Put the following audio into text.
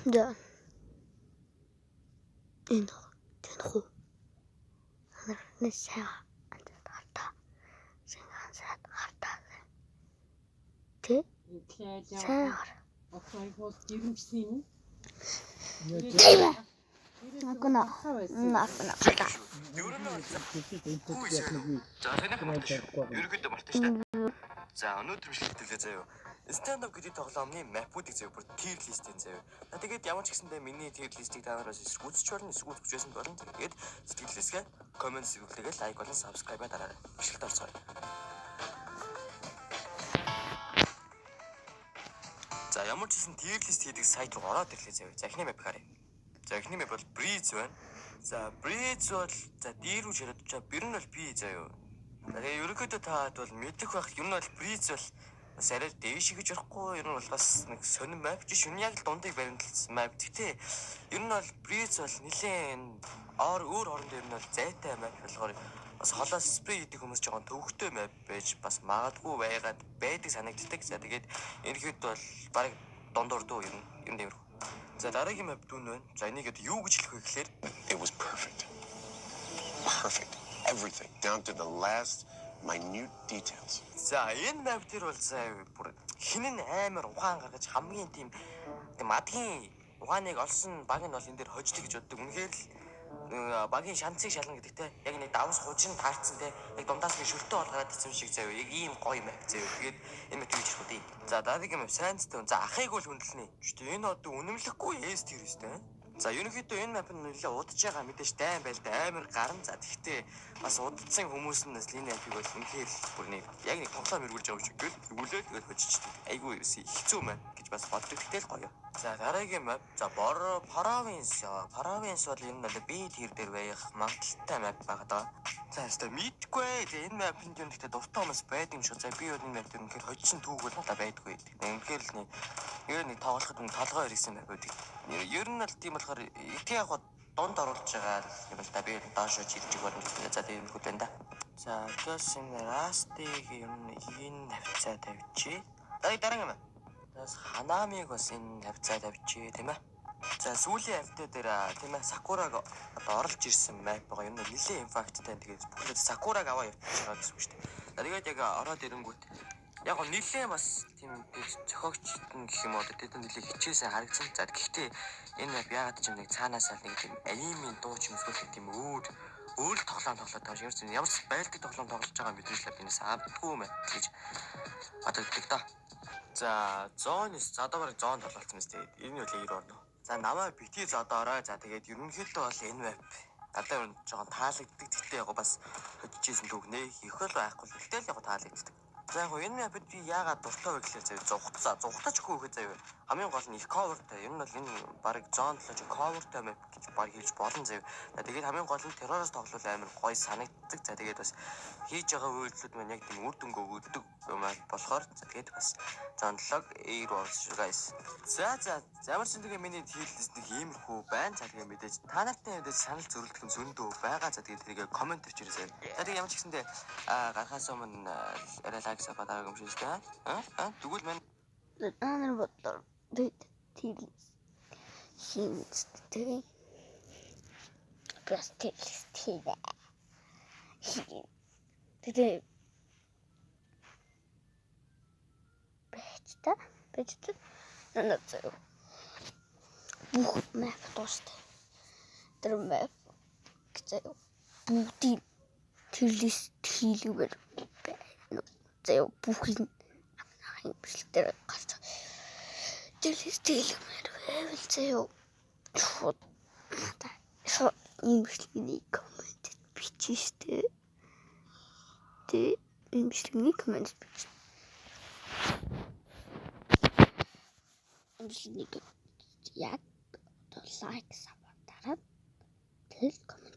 Да. Энэ хөө. Нэсээ хатаа. Сэнгаансаад хатаа. Тэ? Офрайхос гэрэмжсэн юм. Накна. Ерөнхийдөө мартаж та. За өнөөдөр шилжүүлээ заяа. Stand up гэдэг тоглоомны мапуудыг заяа бүр tier list-ийн заяа. Тэгээд ямар ч гэсэндээ миний tier list-ийг та нараас үзэж болно, үзэж байсан болно. Тэгээд сэтгэлээсгээ comment зөвлөгөө лайк болон subscribe дараарай. Бичлэгт орцгоё. За ямар ч гэсэн tier list хийдэг сайт руу ороод ирлээ заяа. За эхний map харъя. За эхний map бол Breeze байна. За Breeze бол за дээр рүү ширээд чаа бэр нь бол би заяа. Тэгээ ерөнхийдөө таад бол мэдэх байх юм нь бол Breeze бол бас арай дээш гэж ярихгүй ер нь бол бас нэг сонир map ч шүн яг л дундыг баримтлсан map. Гэтэ ер нь бол Breeze бол нэлээд өөр хооронд ер нь бол зайтай map болохоор бас холоос спрей хийдэг хүмүүс жоохон төвөгтэй map байж бас магадгүй байгаад байдаг санагддаг. За тэгээд ерөнхийдөө бол баг дондор дөө ер нь юм. За дараагийн map дүүн байна. За энийг юу гэж хэлэх вэ гэхээр it was perfect. Perfect. Everything down to the last minute details. За энэ map дээр бол заа бүр хинэн амар ухаан гаргаж хамгийн тийм мадгийн ухааныг олсон баг нь бол энэ дээр хождог гэж боддог. Үнэхээр л багийн шанцыг шална гэдэгтэй яг нэг давс хужин таарцсан те яг дундаас нэг шөлтөө олгараад ирсэн шиг заа яг ийм гоё map заа. Тэгээд энэ map хийж ирэх үү. За дараагийн map сайнцтай. За ахыг бол хүндлэнэ. Гэхдээ энэ одоо үнэмлэхгүй S tier өстэй. За ерөнхийдөө энэ map нь нэлээд удаж байгаа мэдээж дайм байл да амар гарan. За тэгтээ бас удацсан хүмүүс нь бас энэ map-ыг бол үнэхээр бүр нэг яг нэг тоглоом эргүүлж байгаа юм шиг гүлээ тэгээд хоччихдаг. Айгүй хэцүү мэн гэж бас боддог. Тэгтэл гоё. За дараагийн map за Province. Province бол энэ бол B tier дээр байх магадaltaй map байгаа даа. За өстой мэдгүй. Энэ map-нд юм гэхдээ дуртай хүмүүс байдаг юм шиг. За би бол энэ map дээр үнэхээр хоцсон түүх бол байдгүй. Үнэхээр л нэг тоглоход толгой ирсэн map байдаг. Ер нь л тийм болохоор их яг донд оруулж байгаа юм л да би доош чилжих болно. За тийм их байна да. За тэгээс энэ Rust-ийг ер нь энэ хавцаа тавьчих. Дараагийн юм. Тэгээс Hanami-г бас энэ хавцаа тавьчих тийм ээ. За сүүлийн хавтаа дээр тийм ээ Sakura-г одоо оруулж ирсэн map байгаа. Ер нь нэлээд импакттай. Тэгээд бүхэл Sakura-г аваа явуулж байгаа гэсэн үг шүү дээ. Тэгээд яг ороод ирэнгүүт яг нь нэлээд бас тийм зохиогч гэх юм уу тэд нэлээд хичээсэн харагдсан. За гэхдээ энэ map яагаад ч юм нэг цаанаасаа нэг тийм анимын дуу ч юм эсвэл тийм өөр тоглоом тоглоод байгаа юм. Ямар ч байлдаг тоглоом тоглож байгаа мэдээж л энэс авдаггүй map гэж бодогддог доо. За зоонс за одоо бараг зоон тоглолцсон мэт. Энэ үл 90 орно. За намаа бити за одоо ороо. За тэгээд ерөнхийдөө бол энэ map надад ер нь жоохон таалагддаг. Тэгтээ яг бас хөдөлжсэн түүгнээ их л байхгүй. Тэгтэл яг таалагддаг. За яг энэ map би яагаад дуртай вэ гэхлээр зугтаж өгөх заяа. Хамгийн гол нь их coverтай. Ер нь бол энэ бараг зон толж coverтай map гэж баг хэлж болно заяа. Тэгээд хамгийн гол нь террорист тоглол амар гоё санагддаг. За тэгээд бас хийж байгаа үйлдэлүүд маань яг тийм үр дүнгээ өгдөг юм болохоор тэгээд бас зонлог Air Wars guys. За ямар ч нэг миний хийлээс нэг иймэрхүү байна. За тэгээд мэдээж та нартай мэдээж санал зөвлөлт юм зөндөө байгаа. За тэгээд тэрийг комент хийчихээрэй. За тэгээд ямар ч гэсэндээ гарахаас өмнө арай лайк сабадаг юм шиг байна. Тэгвэл мань Анар бодор тийм хинттэй. Пластик тийм. Тэгээд бэчтэй надад бүх map тустай. Тэр map гэж бүгдийн тэрлэс хийлгэр заяа бүхний бичлэгтэр гарч тэрлэс хийлгэр байвал заяа шууд ийм бичлэгний коммент бичижтэй. Энэ бичлэгний коммент бич. Бичлэгний яг лайк саб дараад тэл коммент